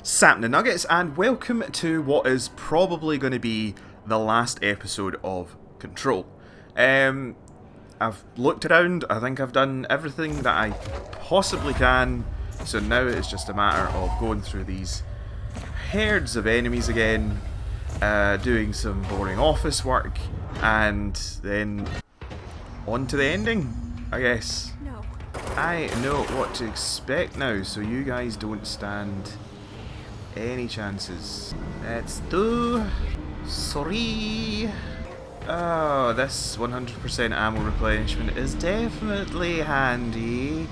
Sap the Nuggets, and welcome to what is probably going to be the last episode of Control. I've looked around, I think I've done everything that I possibly can, so now it's just a matter of going through these herds of enemies again, doing some boring office work, and then on to the ending, I guess. No. I know what to expect now, so you guys don't stand any chances. Let's do... Sorry. Oh, this 100% ammo replenishment is definitely handy.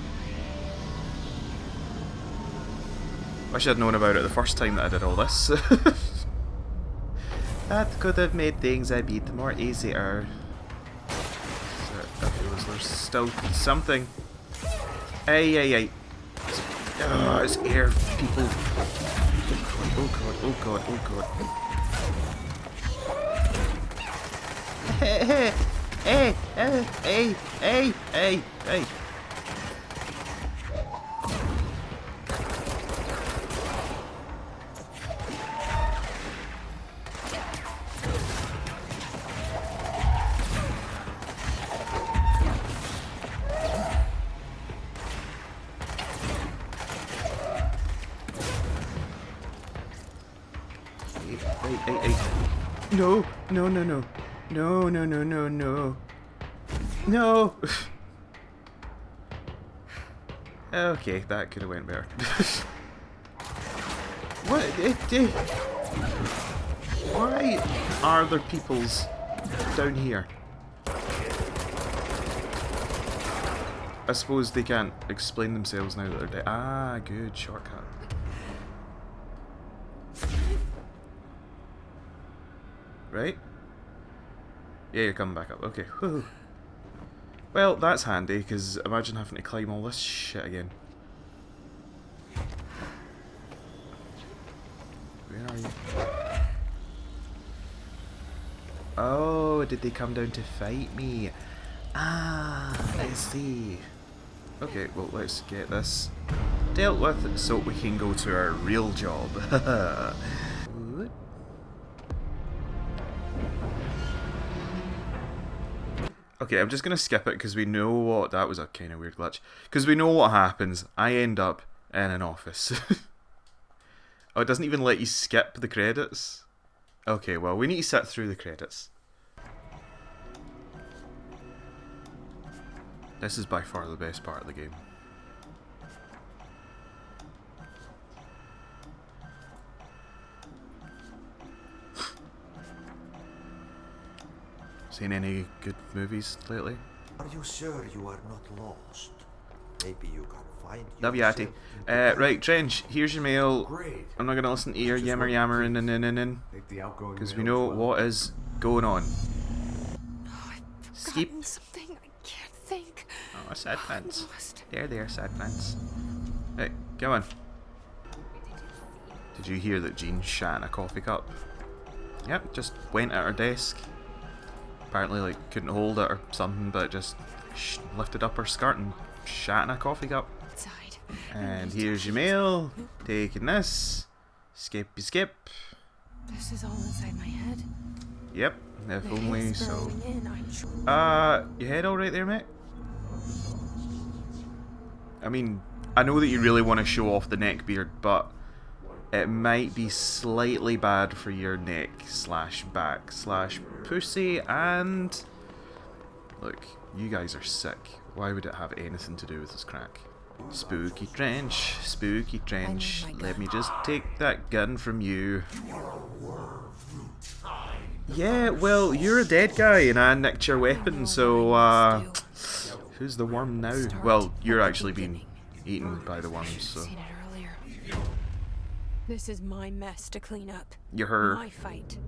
Wish I'd known about it the first time that I did all this. That could have made things a bit more easier. So I feel as there's still something. Hey. Oh, it's air, people. Oh god. Hey. No. Okay, that could have went better. What? Why are there peoples down here? I suppose they can't explain themselves now that they're dead. Ah, good shortcut. Right? Yeah, you're coming back up. Okay. Whew. Well, that's handy, because imagine having to climb all this shit again. Where are you? Oh, did they come down to fight me? Ah, I see. Okay, well, let's get this dealt with so we can go to our real job. Okay, I'm just going to skip it because we know what... That was a kind of weird glitch. Because we know what happens. I end up in an office. Oh, it doesn't even let you skip the credits? Okay, well, we need to sit through the credits. This is by far the best part of the game. Seen any good movies lately? Are you sure you are not lost? Maybe you can find Naviati. Right, Trench, here's your mail. Great. I'm not gonna listen to your yammering because we know what is going on. Oh, I've Skip. forgotten something. I can't think. Oh, sad pants. Lost. There, sad pants. Hey, come on. Did you hear that Jean shat in a coffee cup? Yep, just went at her desk. Apparently, like, couldn't hold it or something, but just lifted up her skirt and shat in a coffee cup. Outside. And here's your mail. Taking this. Skippy skip. This is all inside my head. Yep, if The only hair's so. burning in, I'm sure. Your head alright there, mate? I mean, I know that you really want to show off the neck beard, but it might be slightly bad for your neck slash back slash pussy, and look, you guys are sick. Why would it have anything to do with this crack? Spooky trench, let me just take that gun from you. Yeah, well, you're a dead guy and I nicked your weapon, so who's the worm now? Well, you're actually being eaten by the worms, so Seen it earlier. This is my mess to clean up. you're her. My fight.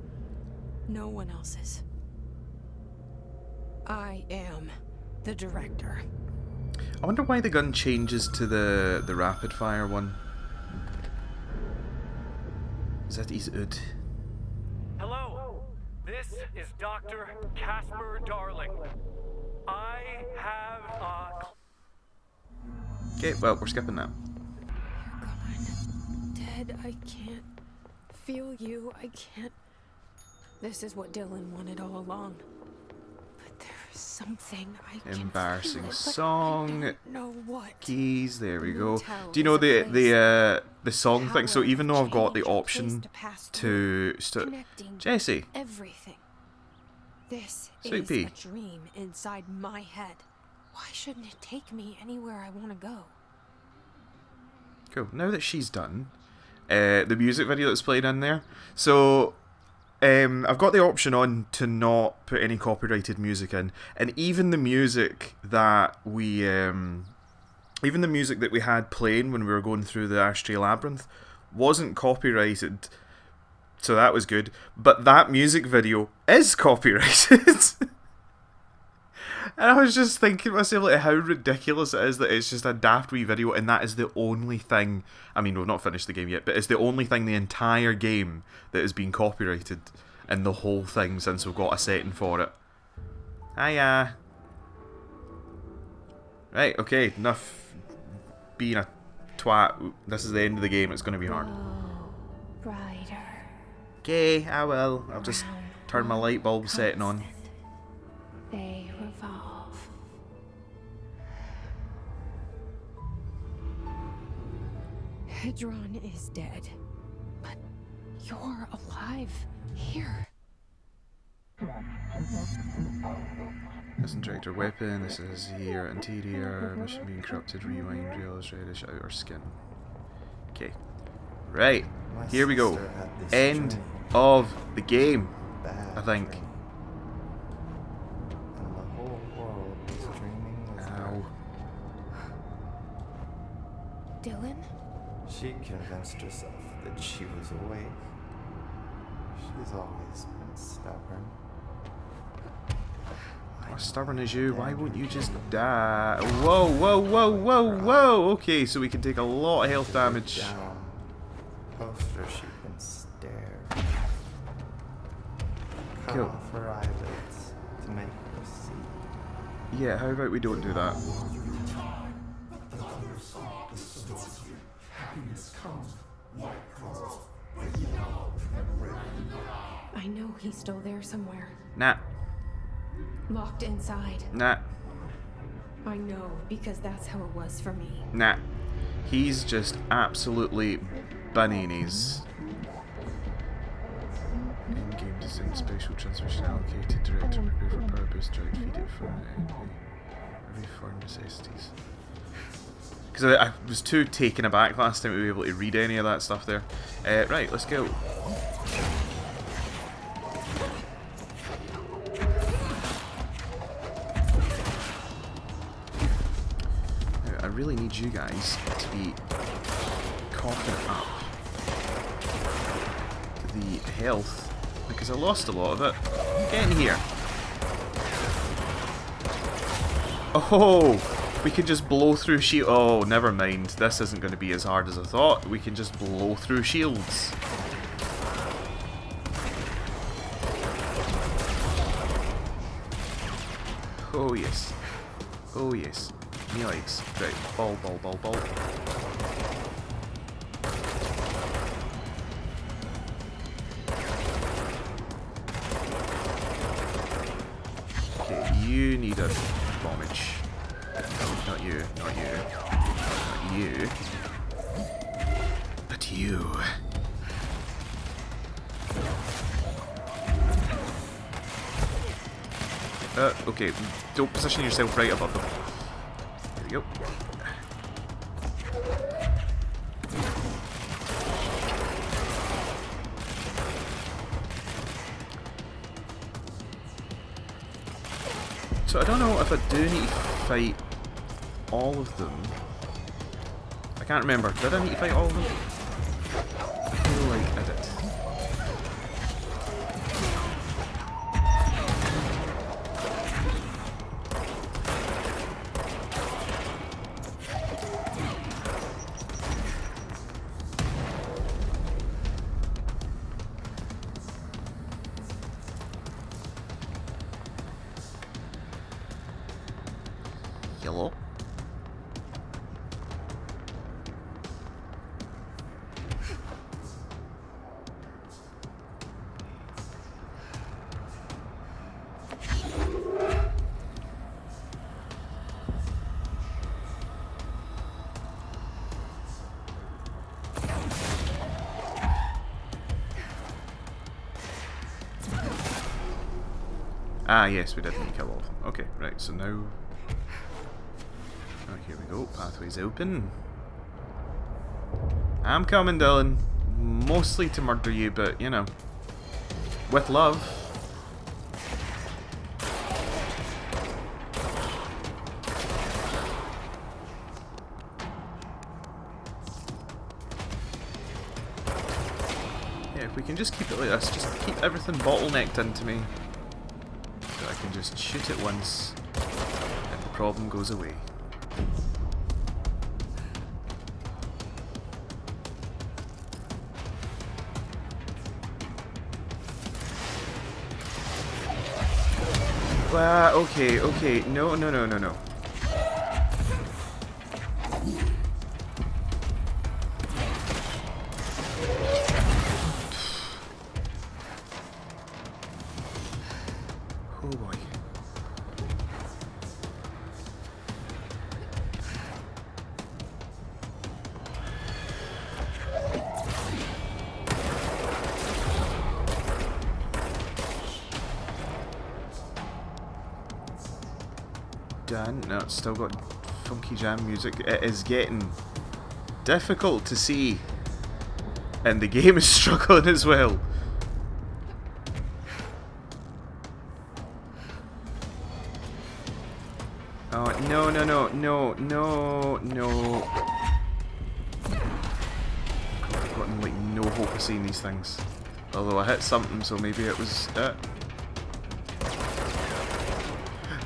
No one else's. I am the director. I wonder why the gun changes to the rapid fire one. Is that his ood? Hello, this is Dr. Casper Darling. I have Okay, well, we're skipping that. You're gone. Dead. dead. I can't feel you. I can't. This is what Dylan wanted all along. But there's something I can Embarrassing feel it, but song. I don't know what. Keys, there we The go. motel Do you know is a the song thing? So power even though I've got the change, a place option to pass to connecting Jesse, everything. This Sweet is pea. a dream inside my head. Why shouldn't it take me anywhere I want to go? cool. Now that she's done, the music video that's played in there. So I've got the option on to not put any copyrighted music in, and even the music that we had playing when we were going through the Ashtray Labyrinth wasn't copyrighted, so that was good. But that music video is copyrighted. And I was just thinking to myself, like, how ridiculous it is that it's just a daft wee video, and that is the only thing. I mean, we've not finished the game yet, but it's the only thing the entire game that has been copyrighted in the whole thing since we've got a setting for it. Hiya. Right, okay, enough being a twat. This is the end of the game, it's going to be hard. Brighter. Okay, I will. I'll just turn my light bulb setting on. They revolve. Hedron is dead, but you're alive here. Injector weapon, this is here, interior, mission being corrupted, rewind, rails, reddish, outer skin. Okay. Right, here we go. End of the game, I think. And the whole world was dreaming with her. Ow. Dylan? She convinced herself that she was awake. She's always been stubborn. As stubborn as you, why won't you just die? Whoa, whoa, whoa, whoa, whoa! Okay, so we can take a lot of health damage. Down. Poster she can stare. Cut Cool. off her eyelids to make her see. Yeah, how about we don't do that? I know he's still there somewhere. Nah, Locked inside. nah, I know, because that's how it was for me. nah. He's just absolutely bananas. In-game design, special transmission allocated, director prepare for purpose, direct feed it for every for necessities. Because I was too taken aback last time to be able to read any of that stuff there. Right, let's go. Now, I really need you guys to be coughing up the health, because I lost a lot of it. Get in here. Oh, we can just blow through shield. Oh, never mind. This isn't going to be as hard as I thought. We can just blow through shields. Oh yes. Oh yes. Me likes. Right. Ball, ball, ball, ball. Okay, you need a bombage. No, not you, not you, not you, but you. Okay, don't position yourself right above them. There we go. So I don't know if I do need to fight all of them. I can't remember. Did I need to fight all of them? I feel like I did. Hello? Ah, yes, we didn't kill all of them. Okay, right, so now... Oh, here we go. Pathway's open. I'm coming, Dylan. Mostly to murder you, but, you know, with love. Yeah, if we can just keep it like this, just keep everything bottlenecked into me. So I can just shoot it once, and the problem goes away. Okay, okay, no. Oh boy. Done. No, it's still got funky jam music. It is getting difficult to see, and the game is struggling as well. Oh, no. I've gotten like no hope of seeing these things. Although I hit something, so maybe it was it.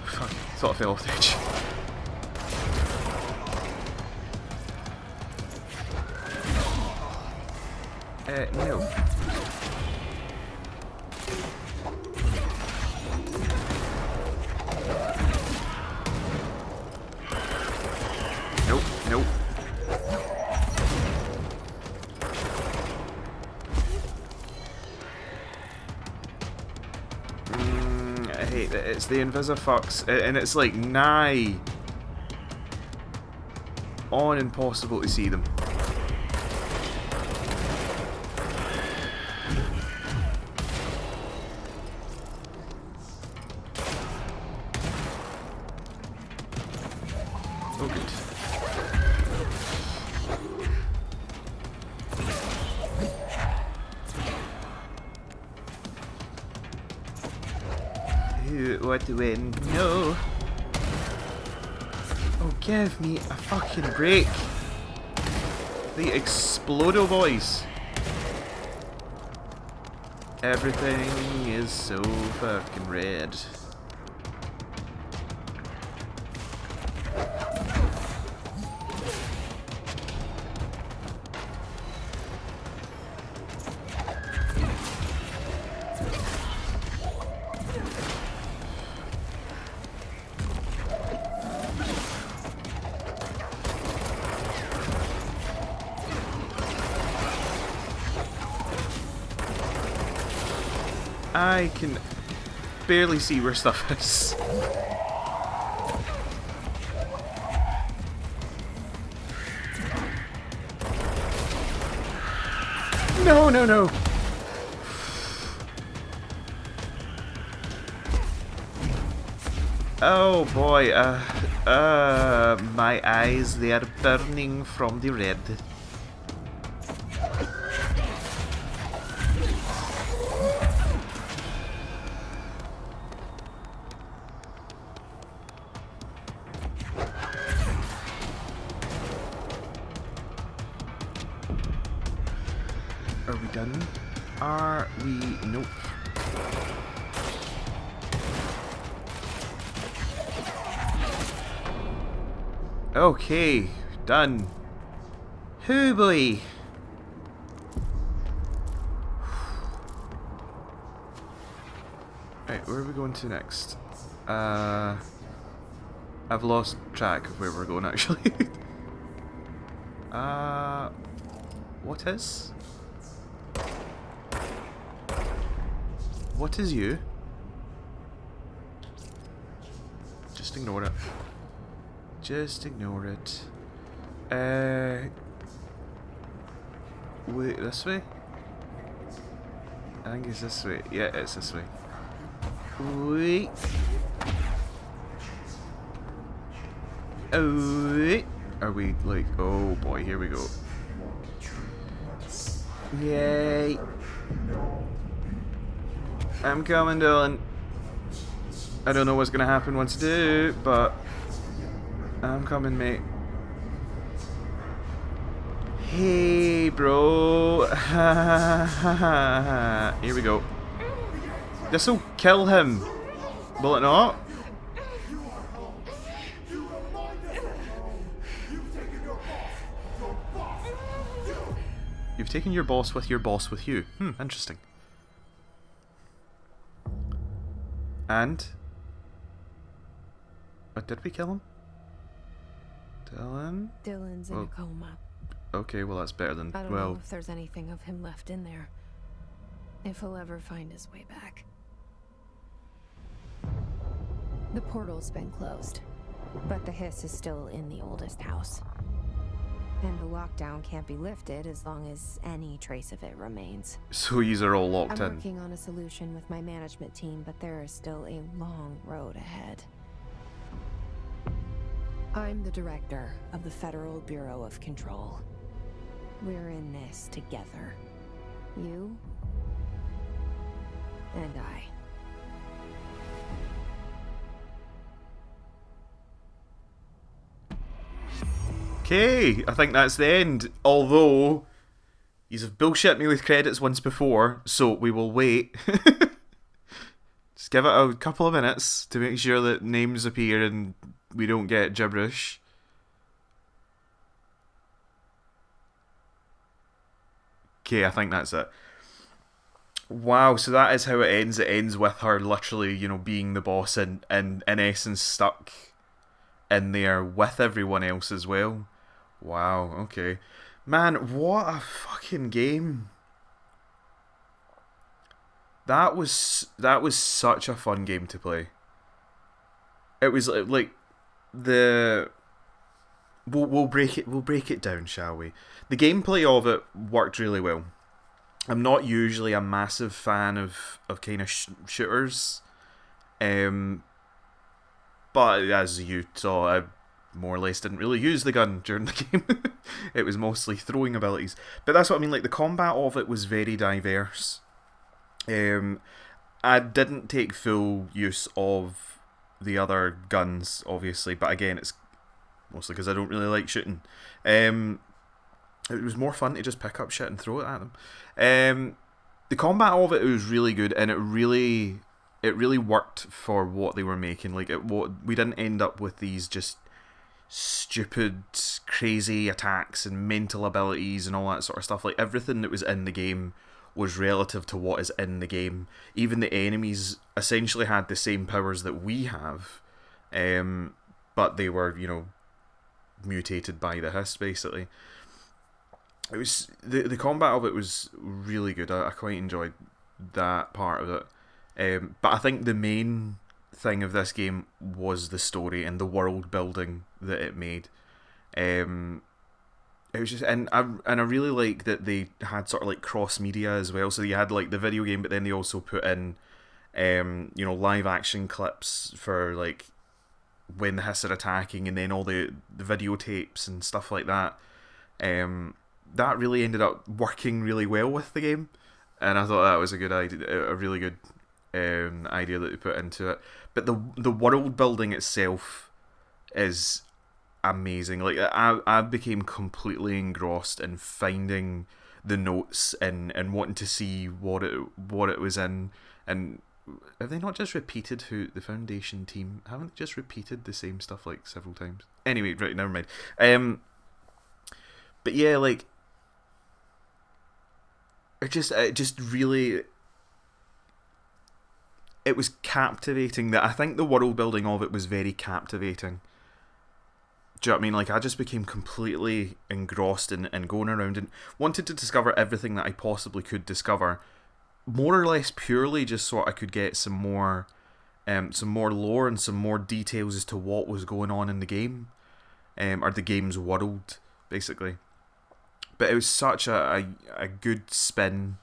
Fuck, thought I fell off the edge. No. Nope. I hate that it's the Invisifucks, and it's like nigh on impossible to see them. Oh, good. What to win? No. Oh, give me a fucking break. The Explodo boys. Everything is so fucking red. I can barely see where stuff is. No. Oh boy, my eyes, they are burning from the red. Are we done? Are we? Nope. Okay, done. Hoo boy. Right, where are we going to next? I've lost track of where we're going actually. What is? What is you? Just ignore it. Just ignore it. Wait, this way? I think it's this way. Yeah, it's this way. Wait. Oh, wait. Are we like? Oh boy, here we go. Yay! I'm coming, Dylan. I don't know what's gonna happen once I do, but I'm coming, mate. Hey, bro. Here we go. This'll kill him. Will it not? You've taken your boss with you. Interesting. And? What, did we kill him? Dylan? Dylan's in a coma. Okay, well that's better than, I don't well... know if there's anything of him left in there. If he'll ever find his way back. The portal's been closed, but the hiss is still in the oldest house. And the lockdown can't be lifted as long as any trace of it remains. So these are all locked I'm in. working on a solution with my management team, but there is still a long road ahead. I'm the director of the Federal Bureau of Control. We're in this together. You and I. Okay, I think that's the end. Although, he's bullshit me with credits once before, so we will wait. Just give it a couple of minutes to make sure that names appear and we don't get gibberish. Okay, I think that's it. Wow, so that is how it ends. It ends with her literally, you know, being the boss and in essence stuck in there with everyone else as well. Wow, okay. Man, what a fucking game. That was such a fun game to play. It was like the we'll break it down, shall we? The gameplay of it worked really well. I'm not usually a massive fan of kind of shooters, but as you saw, I more or less didn't really use the gun during the game. It was mostly throwing abilities. But that's what I mean, like the combat of it was very diverse. I didn't take full use of the other guns, obviously, but again, it's mostly because I don't really like shooting. It was more fun to just pick up shit and throw it at them. The combat of it was really good, and it really worked for what they were making. Like we didn't end up with these just stupid, crazy attacks and mental abilities and all that sort of stuff. Like everything that was in the game was relative to what is in the game. Even the enemies essentially had the same powers that we have, but they were, you know, mutated by the hiss, basically. It was the combat of it was really good. I quite enjoyed that part of it. But I think the main thing of this game was the story and the world building that it made. It was just, and I really like that they had sort of like cross media as well. So you had like the video game, but then they also put in, you know, live action clips for like when the hiss are attacking, and then all the videotapes and stuff like that. That really ended up working really well with the game, and I thought that was a good idea, a really good idea that they put into it. But the world building itself is amazing. Like I became completely engrossed in finding the notes and wanting to see what it was in. And have they not just repeated who the Foundation team haven't just repeated the same stuff like several times? Anyway, right, never mind. But yeah, like it just really, it was captivating. That I think the world building of it was very captivating. Do you know what I mean? Like, I just became completely engrossed in going around and wanted to discover everything that I possibly could discover, more or less purely just so I could get some more lore and some more details as to what was going on in the game, or the game's world, basically. But it was such a good spin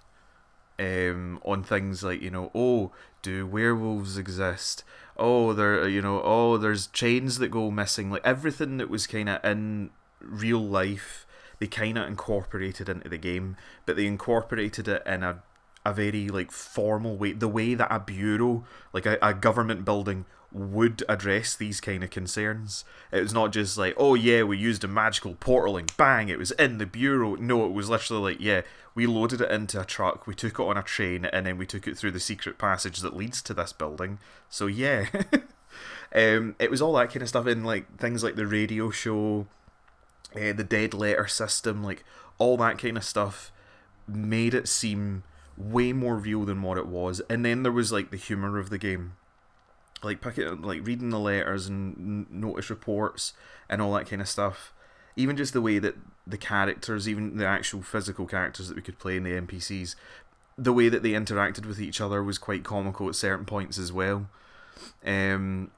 on things like, you know, oh, do werewolves exist? Oh, there's chains that go missing. Like everything that was kind of in real life, they kind of incorporated into the game, but they incorporated it in a very like formal way, the way that a bureau, like a government building, would address these kind of concerns. It was not just like, oh yeah, we used a magical portal and bang, it was in the bureau. No, it was literally like, yeah, we loaded it into a truck, we took it on a train, and then we took it through the secret passage that leads to this building. So yeah. It was all that kind of stuff, in like things like the radio show, the dead letter system, like all that kind of stuff made it seem way more real than what it was. And then there was like the humour of the game, like reading the letters and notice reports and all that kind of stuff. Even just the way that the characters, even the actual physical characters that we could play in the NPCs, the way that they interacted with each other was quite comical at certain points as well. Man,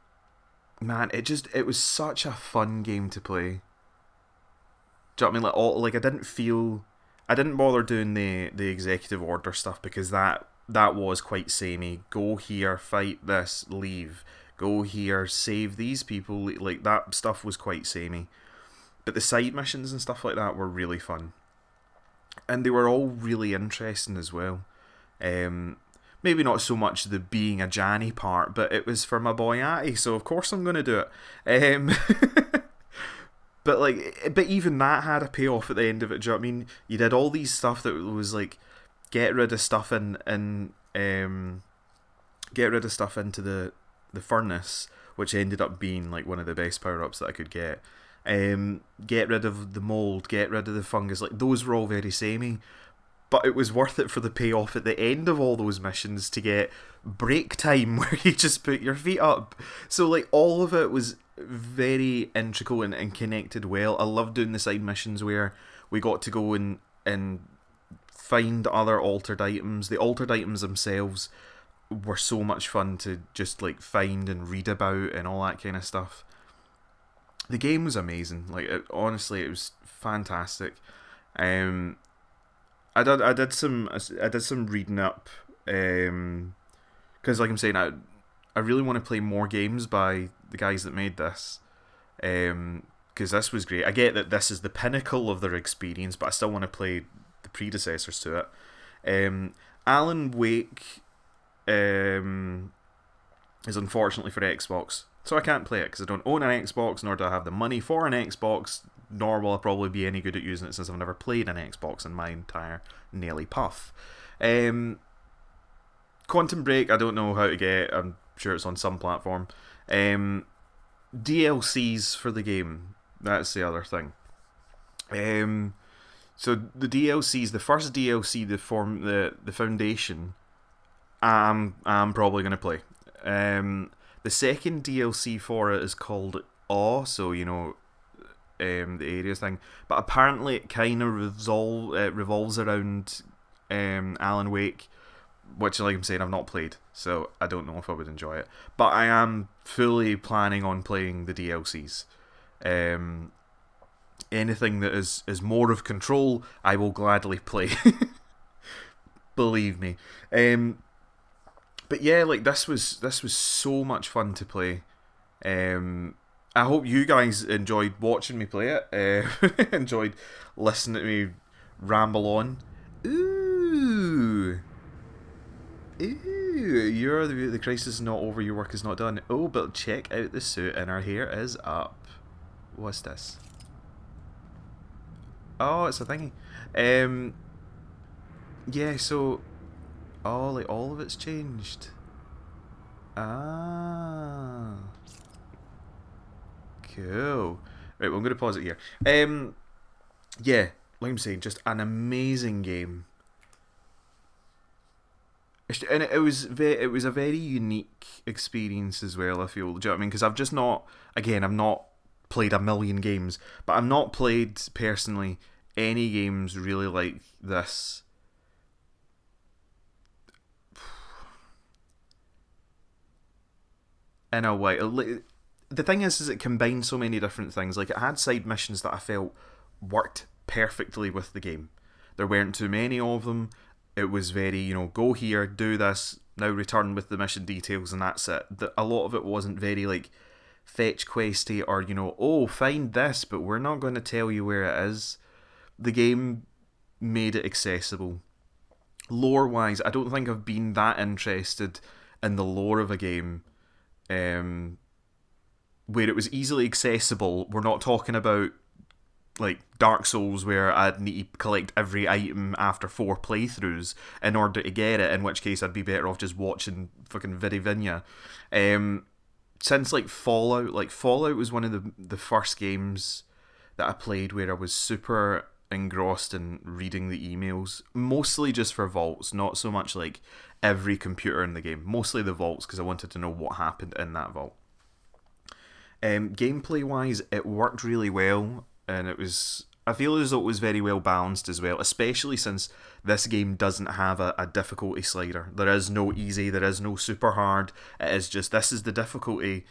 it was such a fun game to play. Do you know what I mean? I didn't bother doing the executive order stuff because that was quite samey. Go here, fight this, leave. Go here, save these people. Like that stuff was quite samey. But the side missions and stuff like that were really fun. And they were all really interesting as well. Maybe not so much the being a Janny part, but it was for my boy Atty, so of course I'm going to do it. But even that had a payoff at the end of it. Do you know what I mean? You did all these stuff that was like get rid of stuff into the furnace, which ended up being like one of the best power ups that I could get. Get rid of the mold, get rid of the fungus. Like those were all very samey, but it was worth it for the payoff at the end of all those missions to get break time where you just put your feet up. So like all of it was very integral and connected well. I loved doing the side missions where we got to go and find other altered items. The altered items themselves were so much fun to just like find and read about and all that kind of stuff. The game was amazing. Like honestly, it was fantastic. I did some reading up, because like I'm saying, I really want to play more games by the guys that made this, because this was great. I get that this is the pinnacle of their experience, but I still want to play the predecessors to it. Alan Wake is unfortunately for Xbox, so I can't play it because I don't own an Xbox, nor do I have the money for an Xbox, nor will I probably be any good at using it since I've never played an Xbox in my entire Nelly puff. Quantum Break, I don't know how to get. I'm sure it's on some platform. DLCs for the game, that's the other thing. So the DLCs, the first DLC, the Foundation, I'm probably going to play. The second DLC for it is called Awe, so you know, the areas thing, but apparently it kind of revolves around Alan Wake, which, like I'm saying, I've not played, so I don't know if I would enjoy it. But I am fully planning on playing the DLCs. Anything that is more of Control, I will gladly play. Believe me. But yeah, like this was so much fun to play. I hope you guys enjoyed watching me play it. Enjoyed listening to me ramble on. Ooh, you're the crisis is not over, your work is not done. Oh, but check out the suit and our hair is up. What's this? Oh, it's a thingy. Yeah, so like all of it's changed. Ah, cool. Right, well, I'm gonna pause it here. Yeah, like I'm saying, just an amazing game. And it was a very unique experience as well, I feel. Do you know what I mean? Because I've not played a million games, but I've not played, personally, any games really like this. In a way. The thing is it combined so many different things. Like, it had side missions that I felt worked perfectly with the game. There weren't too many of them. it was very, you know, go here, do this, now return with the mission details, and that's it. A lot of it wasn't very, like, fetch questy or, you know, oh, find this, but we're not going to tell you where it is. The game made it accessible. Lore-wise, I don't think I've been that interested in the lore of a game where it was easily accessible. We're not talking about like Dark Souls where I'd need to collect every item after 4 playthroughs in order to get it, in which case I'd be better off just watching fucking Vidivinya. Since like Fallout was one of the first games that I played where I was super engrossed in reading the emails, mostly just for vaults, not so much like every computer in the game, mostly the vaults because I wanted to know what happened in that vault. Gameplay wise, it worked really well, and I feel as though it was very well balanced as well, especially since this game doesn't have a difficulty slider. There is no easy, there is no super hard, it is just, this is the difficulty,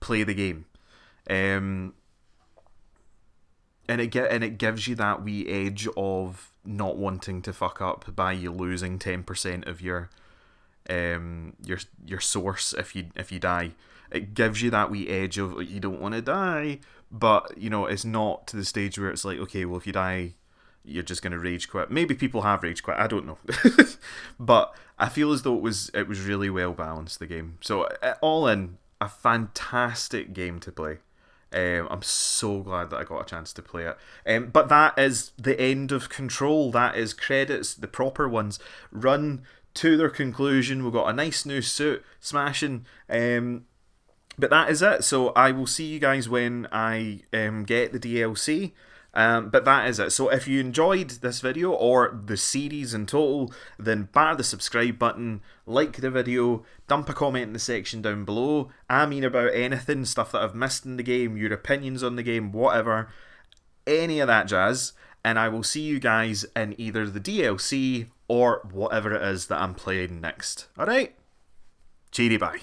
play the game. And it gives you that wee edge of not wanting to fuck up by you losing 10% of your source if you die. It gives you that wee edge of you don't want to die, but you know it's not to the stage where it's like, okay, well if you die, you're just gonna rage quit. Maybe people have rage quit, I don't know, but I feel as though it was really well balanced, the game. So all in, a fantastic game to play. I'm so glad that I got a chance to play it. But that is the end of Control. That is credits, the proper ones, run to their conclusion. We've got a nice new suit, smashing. But that is it. So I will see you guys when I get the DLC. But that is it. So if you enjoyed this video or the series in total, then bar the subscribe button, like the video, dump a comment in the section down below. I mean about anything, stuff that I've missed in the game, your opinions on the game, whatever, any of that jazz. And I will see you guys in either the DLC or whatever it is that I'm playing next. Alright? Cheery bye.